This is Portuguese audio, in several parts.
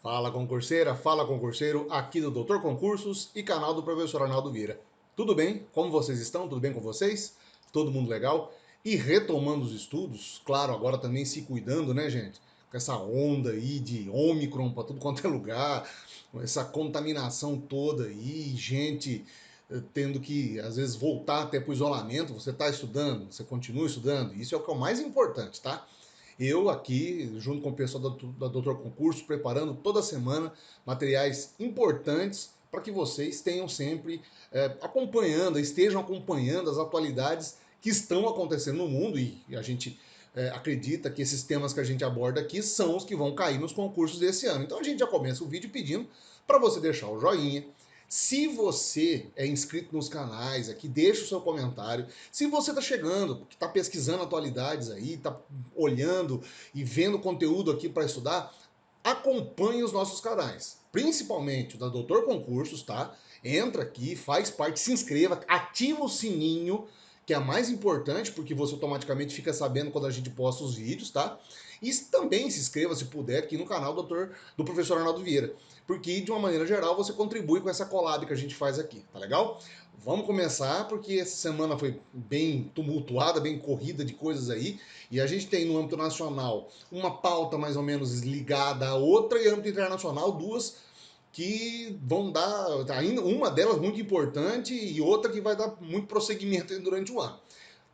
Fala concurseira, fala concurseiro, aqui do Doutor Concursos e canal do professor Arnaldo Vieira. Tudo bem? Como vocês estão? Tudo bem com vocês? Todo mundo legal? E retomando os estudos, claro, agora também se cuidando, né, gente? Com essa onda aí de Ômicron para tudo quanto é lugar, essa contaminação toda aí, gente tendo que, às vezes, voltar até para o isolamento. Você está estudando, você continua estudando, isso é o que é o mais importante, tá? Eu aqui, junto com o pessoal da Doutor Concurso, preparando toda semana materiais importantes para que vocês tenham sempre estejam acompanhando as atualidades que estão acontecendo no mundo e a gente acredita que esses temas que a gente aborda aqui são os que vão cair nos concursos desse ano. Então a gente já começa o vídeo pedindo para você deixar o joinha. Se você é inscrito nos canais aqui, deixa o seu comentário. Se você está chegando, que está pesquisando atualidades aí, está olhando e vendo conteúdo aqui para estudar, acompanhe os nossos canais, principalmente o da Doutor Concursos, tá? Entra aqui, faz parte, se inscreva, ativa o sininho, que é a mais importante, porque você automaticamente fica sabendo quando a gente posta os vídeos, tá? E também se inscreva, se puder, aqui no canal do professor Arnaldo Vieira, porque de uma maneira geral você contribui com essa collab que a gente faz aqui, tá legal? Vamos começar, porque essa semana foi bem tumultuada, bem corrida de coisas aí, e a gente tem no âmbito nacional uma pauta mais ou menos ligada à outra, e âmbito internacional duas que vão dar, ainda uma delas muito importante e outra que vai dar muito prosseguimento durante o ano.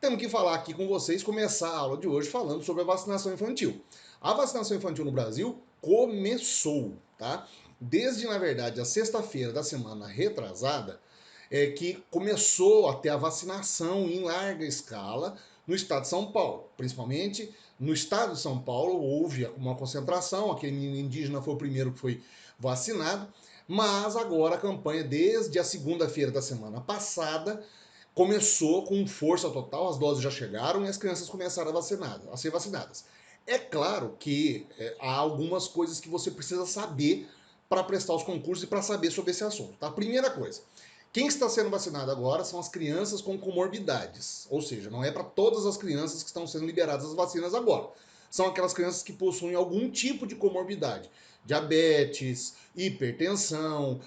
Temos que falar aqui com vocês, começar a aula de hoje falando sobre a vacinação infantil. A vacinação infantil no Brasil começou, tá? Desde, na verdade, a sexta-feira da semana retrasada, que começou a ter a vacinação em larga escala no estado de São Paulo. Principalmente no estado de São Paulo houve uma concentração, aquele menino indígena foi o primeiro que foi vacinado, mas agora a campanha, desde a segunda-feira da semana passada, começou com força total, as doses já chegaram e as crianças começaram a ser vacinadas. É claro que há algumas coisas que você precisa saber para prestar os concursos e para saber sobre esse assunto. Tá? Primeira coisa, quem está sendo vacinado agora são as crianças com comorbidades, ou seja, não é para todas as crianças que estão sendo liberadas as vacinas agora. São aquelas crianças que possuem algum tipo de comorbidade, diabetes, hipertensão,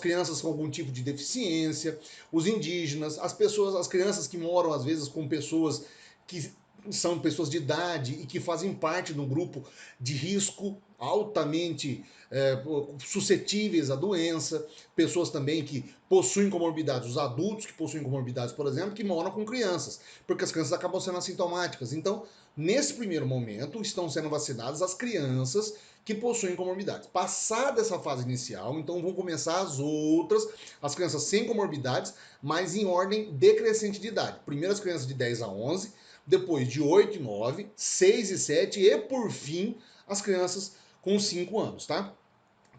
crianças com algum tipo de deficiência, os indígenas, as crianças que moram às vezes com pessoas que são pessoas de idade e que fazem parte de um grupo de risco altamente suscetíveis à doença, pessoas também que possuem comorbidades, os adultos que possuem comorbidades, por exemplo, que moram com crianças, porque as crianças acabam sendo assintomáticas. Então, nesse primeiro momento, estão sendo vacinadas as crianças que possuem comorbidades. Passada essa fase inicial, então vão começar as crianças sem comorbidades, mas em ordem decrescente de idade. Primeiro as crianças de 10 a 11, depois de 8 e 9, 6 e 7 e, por fim, as crianças com 5 anos, tá?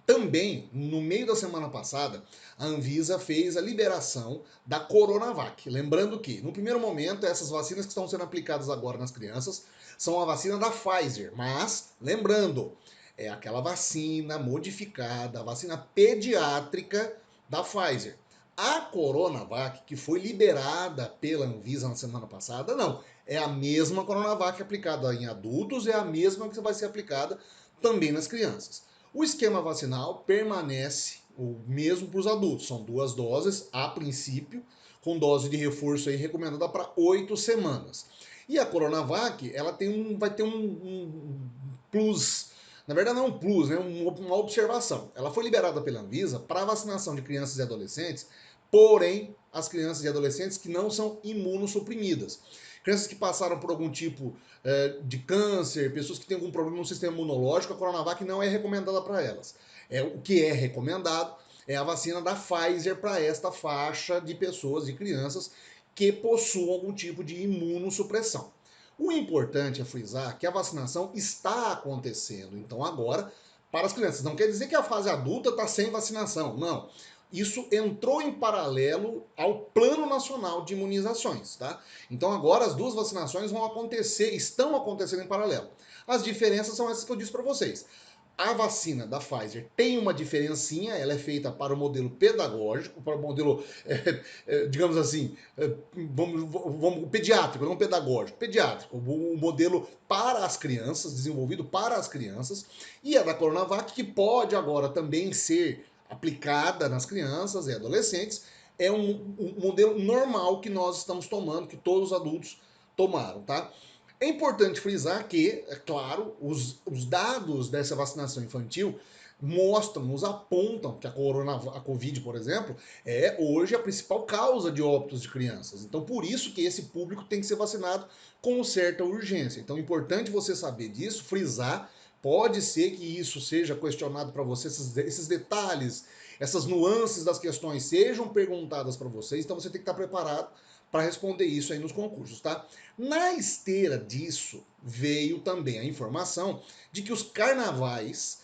Também, no meio da semana passada, a Anvisa fez a liberação da Coronavac. Lembrando que, no primeiro momento, essas vacinas que estão sendo aplicadas agora nas crianças são a vacina da Pfizer. Mas, lembrando, é aquela vacina modificada, a vacina pediátrica da Pfizer. A Coronavac, que foi liberada pela Anvisa na semana passada, não. É a mesma Coronavac aplicada em adultos, é a mesma que vai ser aplicada também nas crianças. O esquema vacinal permanece o mesmo para os adultos. São 2 doses, a princípio, com dose de reforço aí recomendada para 8 semanas. E a Coronavac, ela vai ter um plus. Na verdade, não é um plus, né? Uma observação. Ela foi liberada pela Anvisa para a vacinação de crianças e adolescentes, porém, as crianças e adolescentes que não são imunossuprimidas. Crianças que passaram por algum tipo de câncer, pessoas que têm algum problema no sistema imunológico, a Coronavac não é recomendada para elas. O que é recomendado é a vacina da Pfizer para esta faixa de pessoas, de crianças, que possuam algum tipo de imunossupressão. O importante é frisar que a vacinação está acontecendo, então agora, para as crianças. Não quer dizer que a fase adulta está sem vacinação, não. Isso entrou em paralelo ao Plano Nacional de Imunizações, tá? Então agora as duas vacinações vão acontecer, estão acontecendo em paralelo. As diferenças são essas que eu disse para vocês. A vacina da Pfizer tem uma diferencinha, ela é feita para o modelo pedagógico, para o modelo, digamos assim, vamos, pediátrico, não pedagógico, pediátrico, o modelo para as crianças, desenvolvido para as crianças, e a da Coronavac, que pode agora também ser aplicada nas crianças e adolescentes, é um modelo normal que nós estamos tomando, que todos os adultos tomaram, tá? É importante frisar que, é claro, os dados dessa vacinação infantil mostram, nos apontam que a Covid, por exemplo, é hoje a principal causa de óbitos de crianças. Então, por isso que esse público tem que ser vacinado com certa urgência. Então, é importante você saber disso, frisar. Pode ser que isso seja questionado para você, esses detalhes, essas nuances das questões sejam perguntadas para vocês, então você tem que estar preparado para responder isso aí nos concursos, tá? Na esteira disso, veio também a informação de que os carnavais,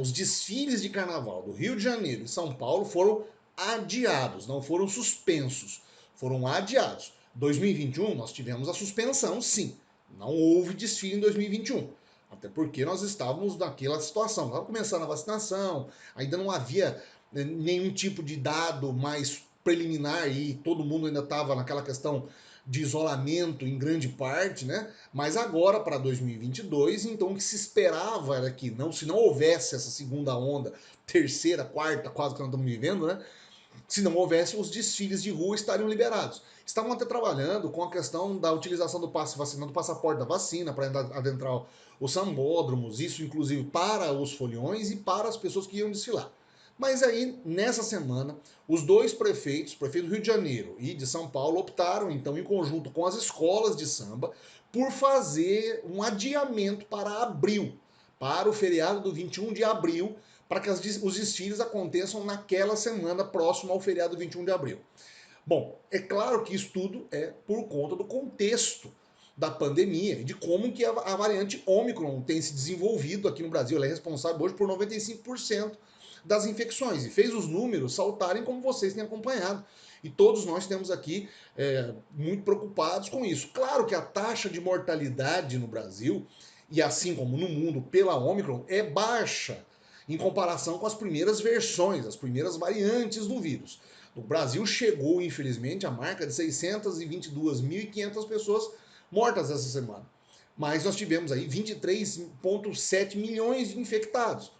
os desfiles de carnaval do Rio de Janeiro e São Paulo foram adiados, não foram suspensos, foram adiados. 2021 nós tivemos a suspensão, sim. Não houve desfile em 2021. Até porque nós estávamos naquela situação. Estava começando a vacinação, ainda não havia nenhum tipo de dado mais preliminar e todo mundo ainda estava naquela questão de isolamento em grande parte, né? Mas agora para 2022, então o que se esperava era que não, se não houvesse essa segunda onda, terceira, quarta, quase que nós estamos vivendo, né? Se não houvesse, os desfiles de rua estariam liberados. Estavam até trabalhando com a questão da utilização do passe vacinal, do passaporte da vacina para adentrar os sambódromos, isso inclusive para os foliões e para as pessoas que iam desfilar. Mas aí, nessa semana, os dois prefeitos, o prefeito do Rio de Janeiro e de São Paulo, optaram, então, em conjunto com as escolas de samba, por fazer um adiamento para abril, para o feriado do 21 de abril, para que os desfiles aconteçam naquela semana próxima ao feriado 21 de abril. Bom, é claro que isso tudo é por conta do contexto da pandemia e de como que a variante Ômicron tem se desenvolvido aqui no Brasil. Ela é responsável hoje por 95% das infecções e fez os números saltarem como vocês têm acompanhado. E todos nós temos aqui muito preocupados com isso. Claro que a taxa de mortalidade no Brasil, e assim como no mundo pela Ômicron, é baixa em comparação com as primeiras versões, as primeiras variantes do vírus. O Brasil chegou, infelizmente, à marca de 622.500 pessoas mortas essa semana. Mas nós tivemos aí 23,7 milhões de infectados.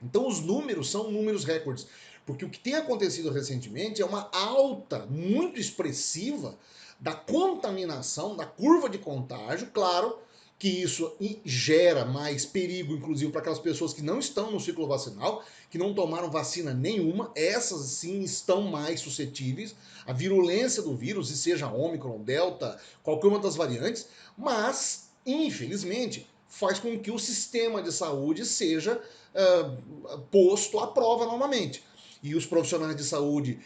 Então os números são números recordes, porque o que tem acontecido recentemente é uma alta muito expressiva da contaminação, da curva de contágio, claro que isso gera mais perigo, inclusive, para aquelas pessoas que não estão no ciclo vacinal, que não tomaram vacina nenhuma, essas sim estão mais suscetíveis à virulência do vírus, e seja Ômicron, Delta, qualquer uma das variantes, mas, infelizmente, faz com que o sistema de saúde seja posto à prova novamente. E os profissionais de saúde,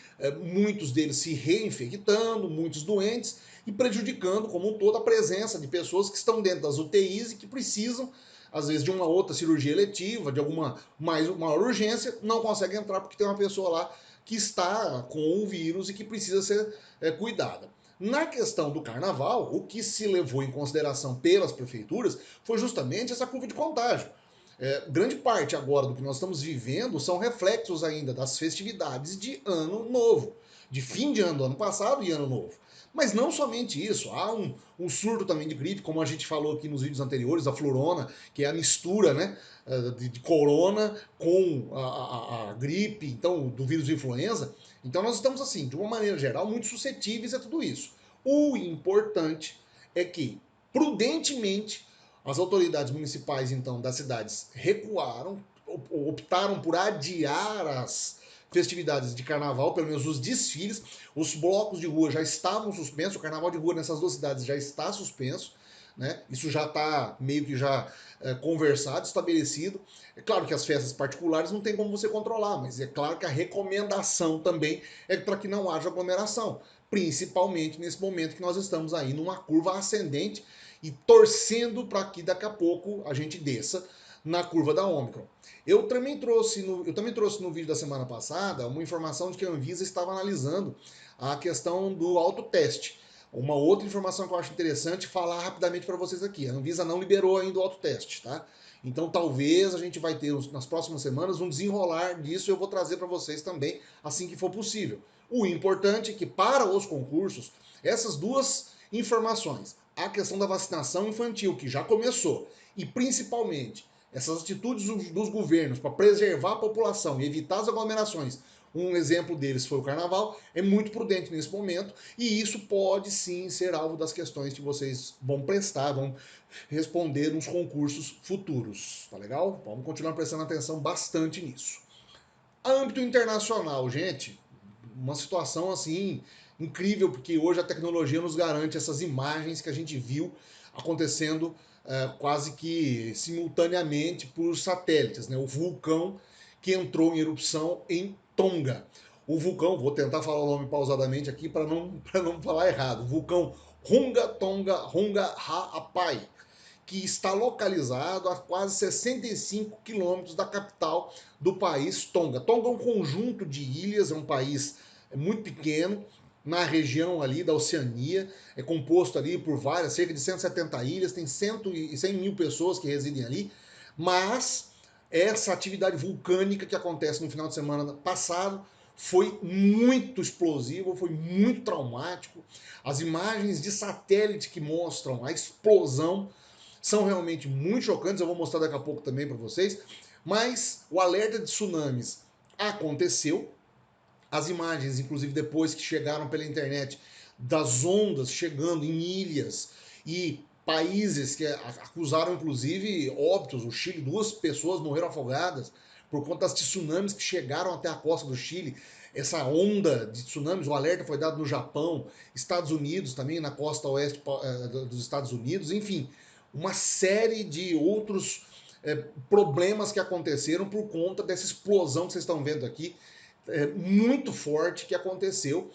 muitos deles se reinfectando, muitos doentes, e prejudicando como um todo a presença de pessoas que estão dentro das UTIs e que precisam, às vezes, de uma outra cirurgia eletiva, de alguma maior urgência, não conseguem entrar porque tem uma pessoa lá que está com o vírus e que precisa ser cuidada. Na questão do carnaval, o que se levou em consideração pelas prefeituras foi justamente essa curva de contágio. Grande parte agora do que nós estamos vivendo são reflexos ainda das festividades de ano novo, de fim de ano do ano passado e ano novo. Mas não somente isso, há um surto também de gripe, como a gente falou aqui nos vídeos anteriores, a florona, que é a mistura, né, de corona com a gripe, então, do vírus de influenza. Então nós estamos, assim, de uma maneira geral, muito suscetíveis a tudo isso. O importante é que, prudentemente, as autoridades municipais, então, das cidades recuaram, optaram por adiar as festividades de carnaval, pelo menos os desfiles. Os blocos de rua já estavam suspensos, o carnaval de rua nessas duas cidades já está suspenso, né? Isso já está meio que já conversado, estabelecido. É claro que as festas particulares não tem como você controlar, mas é claro que a recomendação também é para que não haja aglomeração, principalmente nesse momento que nós estamos aí numa curva ascendente e torcendo para que daqui a pouco a gente desça na curva da Ômicron. Eu também trouxe no vídeo da semana passada uma informação de que a Anvisa estava analisando a questão do autoteste. Uma outra informação que eu acho interessante falar rapidamente para vocês aqui. A Anvisa não liberou ainda o autoteste, tá? Então talvez a gente vai ter nas próximas semanas um desenrolar disso e eu vou trazer para vocês também assim que for possível. O importante é que para os concursos, essas duas informações, a questão da vacinação infantil, que já começou, e principalmente essas atitudes dos governos para preservar a população e evitar as aglomerações, um exemplo deles foi o carnaval, é muito prudente nesse momento e isso pode sim ser alvo das questões que vocês vão prestar, vão responder nos concursos futuros, tá legal? Vamos continuar prestando atenção bastante nisso. Âmbito internacional, gente, uma situação assim incrível, porque hoje a tecnologia nos garante essas imagens que a gente viu acontecendo quase que simultaneamente por satélites, né? O vulcão que entrou em erupção em Tonga. O vulcão, vou tentar falar o nome pausadamente aqui para não falar errado, o vulcão Hunga Tonga Hunga Ha'apai, que está localizado a quase 65 quilômetros da capital do país, Tonga. Tonga é um conjunto de ilhas, é um país muito pequeno, na região ali da Oceania, é composto ali por várias, cerca de 170 ilhas, tem 100 mil pessoas que residem ali, mas essa atividade vulcânica que acontece no final de semana passado foi muito explosivo, foi muito traumático. As imagens de satélite que mostram a explosão são realmente muito chocantes, eu vou mostrar daqui a pouco também para vocês, mas o alerta de tsunamis aconteceu, as imagens, inclusive depois que chegaram pela internet, das ondas chegando em ilhas e países que acusaram inclusive óbitos, o Chile, 2 pessoas morreram afogadas por conta das tsunamis que chegaram até a costa do Chile. Essa onda de tsunamis, o alerta foi dado no Japão, Estados Unidos também, na costa oeste dos Estados Unidos, enfim, uma série de outros problemas que aconteceram por conta dessa explosão que vocês estão vendo aqui, muito forte que aconteceu.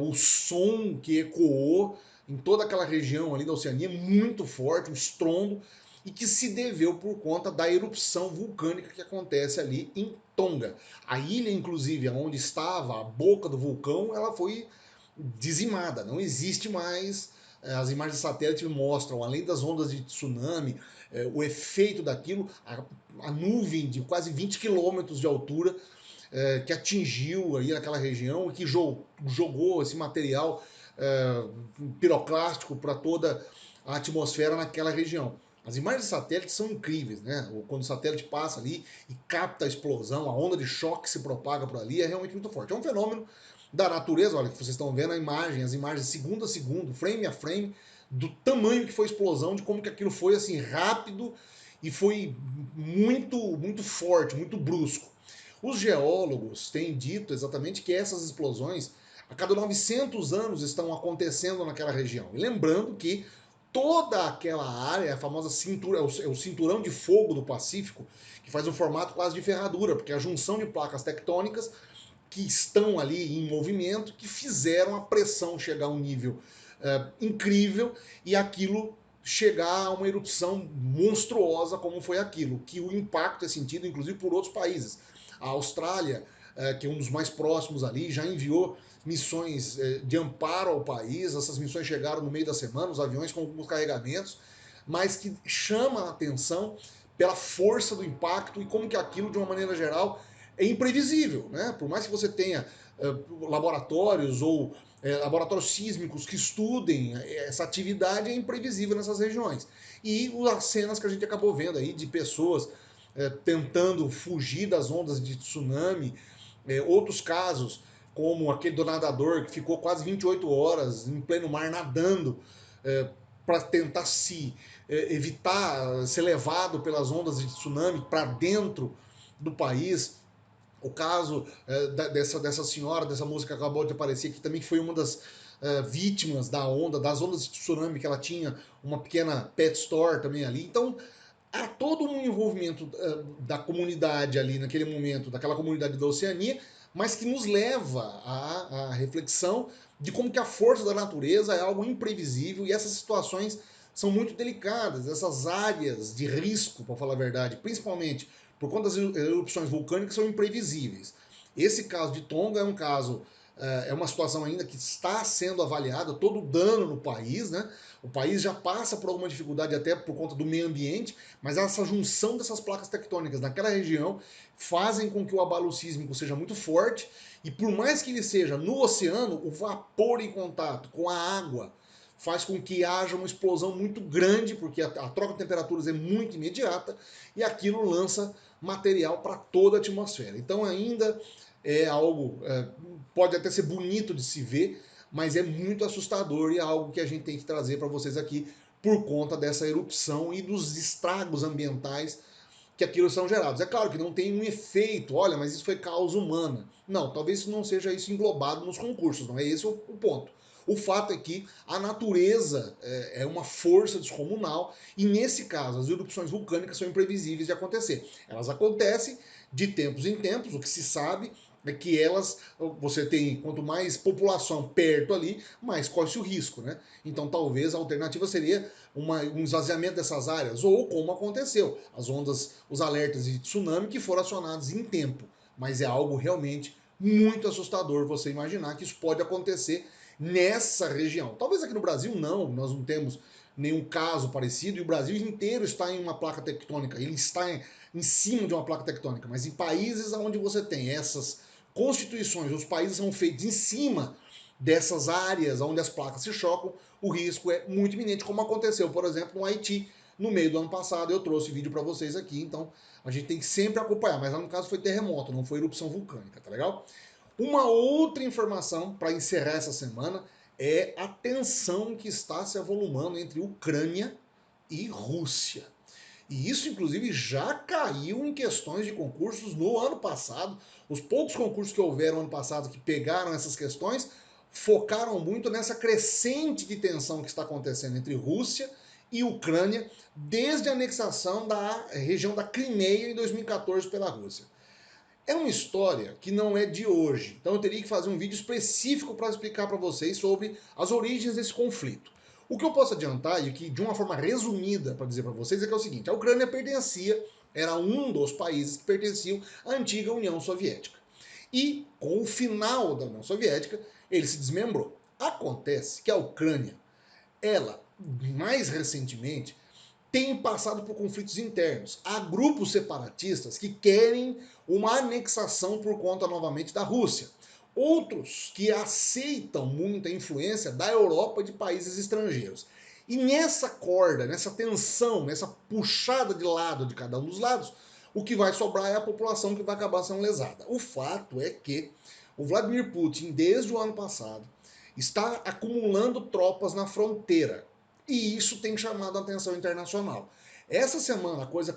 O som que ecoou em toda aquela região ali da Oceania, muito forte, um estrondo, e que se deveu por conta da erupção vulcânica que acontece ali em Tonga. A ilha, inclusive, onde estava a boca do vulcão, ela foi dizimada, não existe mais. As imagens de satélite mostram, além das ondas de tsunami, o efeito daquilo, a nuvem de quase 20 quilômetros de altura que atingiu aí aquela região e que jogou esse material piroclástico para toda a atmosfera naquela região. As imagens de satélite são incríveis, né? Quando o satélite passa ali e capta a explosão, a onda de choque que se propaga por ali é realmente muito forte. É um fenômeno da natureza, olha, que vocês estão vendo a imagem, as imagens segundo a segundo, frame a frame, do tamanho que foi a explosão, de como que aquilo foi assim rápido e foi muito forte, muito brusco. Os geólogos têm dito exatamente que essas explosões a cada 900 anos estão acontecendo naquela região. E lembrando que toda aquela área, a famosa cintura, é o cinturão de fogo do Pacífico, que faz um formato quase de ferradura, porque é a junção de placas tectônicas que estão ali em movimento, que fizeram a pressão chegar a um nível incrível e aquilo chegar a uma erupção monstruosa como foi aquilo, que o impacto é sentido inclusive por outros países. A Austrália, que é um dos mais próximos ali, já enviou missões de amparo ao país. Essas missões chegaram no meio da semana, os aviões com alguns carregamentos, mas que chama a atenção pela força do impacto e como que aquilo, de uma maneira geral, é imprevisível, né? Por mais que você tenha laboratórios ou laboratórios sísmicos que estudem essa atividade, é imprevisível nessas regiões. E as cenas que a gente acabou vendo aí de pessoas tentando fugir das ondas de tsunami, outros casos, como aquele do nadador que ficou quase 28 horas em pleno mar nadando para tentar se evitar ser levado pelas ondas de tsunami para dentro do país. O caso dessa senhora, dessa moça que acabou de aparecer, que também foi uma das vítimas das ondas de tsunami, que ela tinha uma pequena pet store também ali. Então, há todo um envolvimento da comunidade ali naquele momento, daquela comunidade da Oceania, mas que nos leva à reflexão de como que a força da natureza é algo imprevisível e essas situações são muito delicadas, essas áreas de risco, para falar a verdade, principalmente por conta das erupções vulcânicas, são imprevisíveis. Esse caso de Tonga é um caso é uma situação ainda que está sendo avaliada, todo o dano no país, né? O país já passa por alguma dificuldade até por conta do meio ambiente, mas essa junção dessas placas tectônicas naquela região fazem com que o abalo sísmico seja muito forte e por mais que ele seja no oceano, o vapor em contato com a água faz com que haja uma explosão muito grande, porque a troca de temperaturas é muito imediata e aquilo lança material para toda a atmosfera. Então ainda é algo, pode até ser bonito de se ver, mas é muito assustador e é algo que a gente tem que trazer para vocês aqui por conta dessa erupção e dos estragos ambientais que aquilo são gerados. É claro que não tem um efeito, olha, mas isso foi causa humana. Não, talvez não seja isso englobado nos concursos, não é esse o ponto. O fato é que a natureza é uma força descomunal e, nesse caso, as erupções vulcânicas são imprevisíveis de acontecer. Elas acontecem de tempos em tempos, o que se sabe é que elas, você tem, quanto mais população perto ali, mais corre-se o risco, né? Então talvez a alternativa seria um esvaziamento dessas áreas, ou como aconteceu, as ondas, os alertas de tsunami que foram acionados em tempo. Mas é algo realmente muito assustador você imaginar que isso pode acontecer nessa região. Talvez aqui no Brasil não, nós não temos nenhum caso parecido e o Brasil inteiro está em uma placa tectônica, ele está em cima de uma placa tectônica, mas em países onde você tem essas constituições, os países são feitos em cima dessas áreas onde as placas se chocam, o risco é muito iminente, como aconteceu, por exemplo, no Haiti, no meio do ano passado. Eu trouxe vídeo para vocês aqui, então a gente tem que sempre acompanhar, mas lá no caso foi terremoto, não foi erupção vulcânica, tá legal? Uma outra informação para encerrar essa semana é a tensão que está se avolumando entre Ucrânia e Rússia. E isso, inclusive, já caiu em questões de concursos no ano passado. Os poucos concursos que houveram ano passado que pegaram essas questões focaram muito nessa crescente de tensão que está acontecendo entre Rússia e Ucrânia desde a anexação da região da Crimeia em 2014 pela Rússia. É uma história que não é de hoje, então eu teria que fazer um vídeo específico para explicar para vocês sobre as origens desse conflito. O que eu posso adiantar, e que de uma forma resumida para dizer para vocês, é que é o seguinte: a Ucrânia pertencia, era um dos países que pertenciam à antiga União Soviética. E com o final da União Soviética, ele se desmembrou. Acontece que a Ucrânia, ela, mais recentemente, tem passado por conflitos internos. Há grupos separatistas que querem uma anexação por conta novamente da Rússia. Outros que aceitam muita influência da Europa e de países estrangeiros. E nessa corda, nessa tensão, nessa puxada de lado de cada um dos lados, o que vai sobrar é a população que vai acabar sendo lesada. O fato é que o Vladimir Putin, desde o ano passado, está acumulando tropas na fronteira. E isso tem chamado a atenção internacional. Essa semana a coisa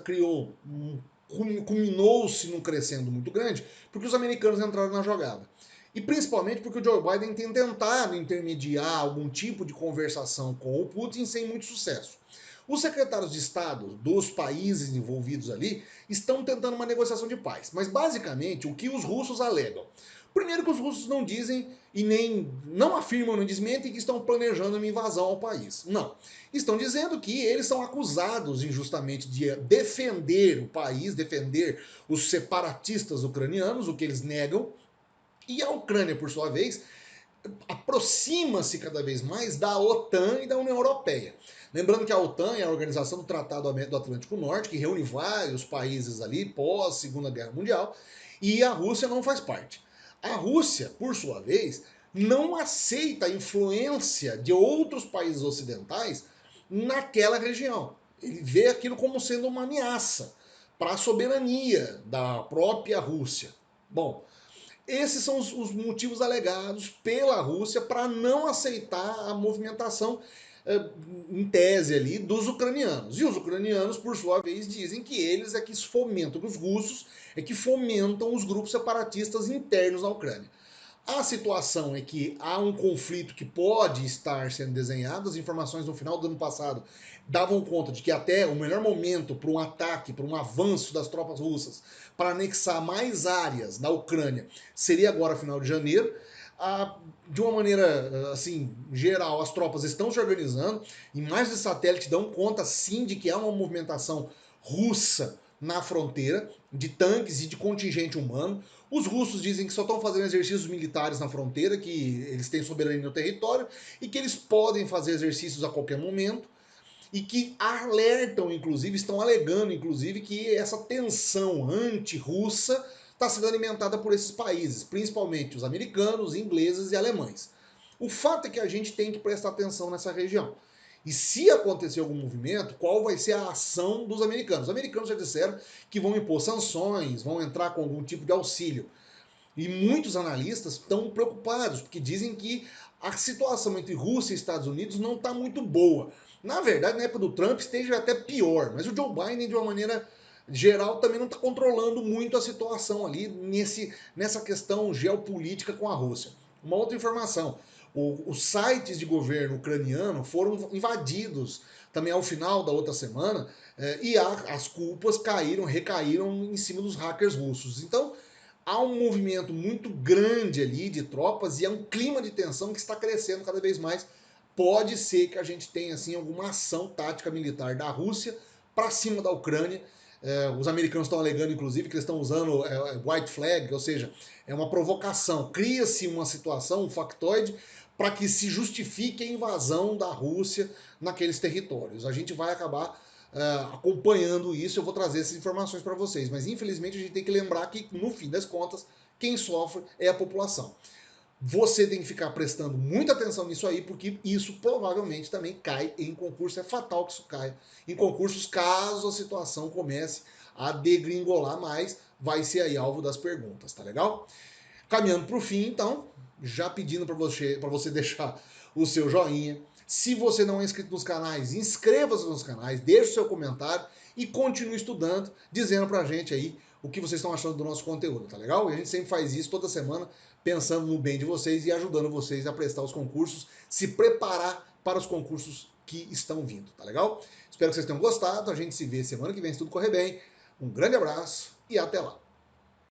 culminou-se num crescendo muito grande, porque os americanos entraram na jogada. E principalmente porque o Joe Biden tem tentado intermediar algum tipo de conversação com o Putin sem muito sucesso. Os secretários de Estado dos países envolvidos ali estão tentando uma negociação de paz. Mas basicamente o que os russos alegam? Primeiro que os russos não dizem e nem não afirmam, não desmentem que estão planejando uma invasão ao país. Não. Estão dizendo que eles são acusados injustamente de defender o país, defender os separatistas ucranianos, o que eles negam. E a Ucrânia, por sua vez, aproxima-se cada vez mais da OTAN e da União Europeia. Lembrando que a OTAN é a Organização do Tratado do Atlântico Norte, que reúne vários países ali pós Segunda Guerra Mundial, e a Rússia não faz parte. A Rússia, por sua vez, não aceita a influência de outros países ocidentais naquela região. Ele vê aquilo como sendo uma ameaça para a soberania da própria Rússia. Bom, esses são os motivos alegados pela Rússia para não aceitar a movimentação em tese ali dos ucranianos. E os ucranianos, por sua vez, dizem que eles é que fomentam, que os russos é que fomentam os grupos separatistas internos na Ucrânia. A situação é que há um conflito que pode estar sendo desenhado. As informações no final do ano passado davam conta de que até o melhor momento para um ataque, para um avanço das tropas russas, para anexar mais áreas da Ucrânia, seria agora final de janeiro. De uma maneira assim geral, as tropas estão se organizando. Imagens de satélite dão conta sim de que há uma movimentação russa na fronteira, de tanques e de contingente humano. Os russos dizem que só estão fazendo exercícios militares na fronteira, que eles têm soberania no território e que eles podem fazer exercícios a qualquer momento e que alertam, inclusive, estão alegando, inclusive, que essa tensão anti-russa está sendo alimentada por esses países, principalmente os americanos, ingleses e alemães. O fato é que a gente tem que prestar atenção nessa região. E se acontecer algum movimento, qual vai ser a ação dos americanos? Os americanos já disseram que vão impor sanções, vão entrar com algum tipo de auxílio. E muitos analistas estão preocupados, porque dizem que a situação entre Rússia e Estados Unidos não está muito boa. Na verdade, na época do Trump esteja até pior, mas o Joe Biden, de uma maneira geral, também não está controlando muito a situação ali nessa questão geopolítica com a Rússia. Uma outra informação, os sites de governo ucraniano foram invadidos também ao final da outra semana e as culpas recaíram em cima dos hackers russos. Então, há um movimento muito grande ali de tropas e é um clima de tensão que está crescendo cada vez mais. Pode ser que a gente tenha assim alguma ação tática militar da Rússia para cima da Ucrânia. Os americanos estão alegando, inclusive, que eles estão usando white flag, ou seja, é uma provocação. Cria-se uma situação, um factoide, para que se justifique a invasão da Rússia naqueles territórios. A gente vai acabar acompanhando isso, eu vou trazer essas informações para vocês. Mas infelizmente a gente tem que lembrar que, no fim das contas, quem sofre é a população. Você tem que ficar prestando muita atenção nisso aí, porque isso provavelmente também cai em concurso. É fatal que isso caia em concursos, caso a situação comece a degringolar mais, vai ser aí alvo das perguntas, tá legal? Caminhando para o fim, então, já pedindo para você deixar o seu joinha. Se você não é inscrito nos canais, inscreva-se nos canais, deixe o seu comentário e continue estudando, dizendo para a gente aí o que vocês estão achando do nosso conteúdo, tá legal? E a gente sempre faz isso toda semana, pensando no bem de vocês e ajudando vocês a prestar os concursos, se preparar para os concursos que estão vindo, tá legal? Espero que vocês tenham gostado, a gente se vê semana que vem se tudo correr bem. Um grande abraço e até lá!